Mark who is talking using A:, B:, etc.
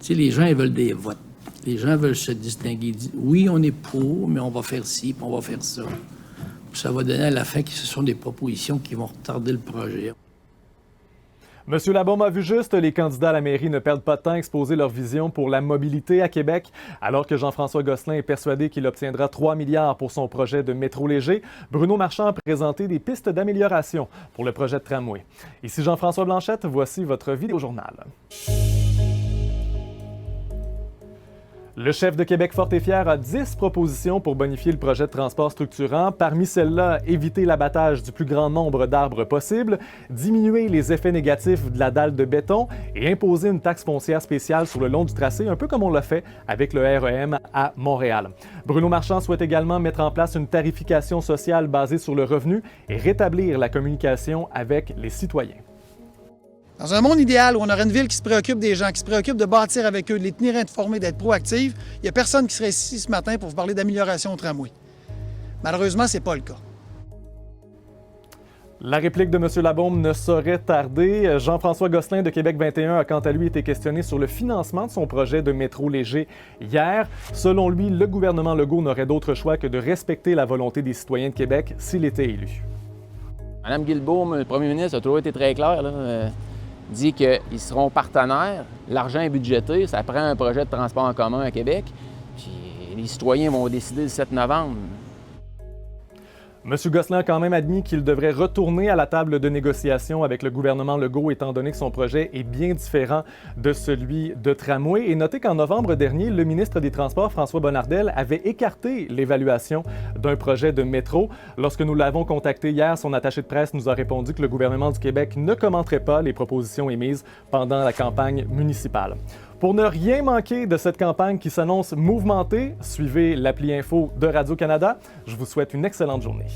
A: Tu sais, les gens, ils veulent des votes. Les gens veulent se distinguer. Ils disent, oui, on est pour, mais on va faire ci, puis on va faire ça. Puis ça va donner à la fin que ce sont des propositions qui vont retarder le projet.
B: Monsieur Labaume a vu juste, les candidats à la mairie ne perdent pas de temps à exposer leur vision pour la mobilité à Québec, alors que Jean-François Gosselin est persuadé qu'il obtiendra 3 milliards pour son projet de métro léger. Bruno Marchand a présenté des pistes d'amélioration pour le projet de tramway. Ici Jean-François Blanchette, voici votre vidéojournal. Le chef de Québec fort et fier a 10 propositions pour bonifier le projet de transport structurant. Parmi celles-là, éviter l'abattage du plus grand nombre d'arbres possible, diminuer les effets négatifs de la dalle de béton et imposer une taxe foncière spéciale sur le long du tracé, un peu comme on l'a fait avec le REM à Montréal. Bruno Marchand souhaite également mettre en place une tarification sociale basée sur le revenu et rétablir la communication avec les citoyens.
C: Dans un monde idéal où on aurait une ville qui se préoccupe des gens, qui se préoccupe de bâtir avec eux, de les tenir informés, d'être proactive, il n'y a personne qui serait ici ce matin pour vous parler d'amélioration au tramway. Malheureusement, ce n'est pas le cas.
B: La réplique de M. Labaume ne saurait tarder. Jean-François Gosselin de Québec 21 a quant à lui été questionné sur le financement de son projet de métro léger hier. Selon lui, le gouvernement Legault n'aurait d'autre choix que de respecter la volonté des citoyens de Québec s'il était élu.
D: Mme Guilbeault, le premier ministre, a toujours été très clair, dit qu'ils seront partenaires, l'argent est budgété, ça prend un projet de transport en commun à Québec, puis les citoyens vont décider le 7 novembre.
B: M. Gosselin a quand même admis qu'il devrait retourner à la table de négociation avec le gouvernement Legault, étant donné que son projet est bien différent de celui de tramway. Et notez qu'en novembre dernier, le ministre des Transports, François Bonnardel, avait écarté l'évaluation d'un projet de métro. Lorsque nous l'avons contacté hier, son attaché de presse nous a répondu que le gouvernement du Québec ne commenterait pas les propositions émises pendant la campagne municipale. Pour ne rien manquer de cette campagne qui s'annonce mouvementée, suivez l'appli Info de Radio-Canada. Je vous souhaite une excellente journée.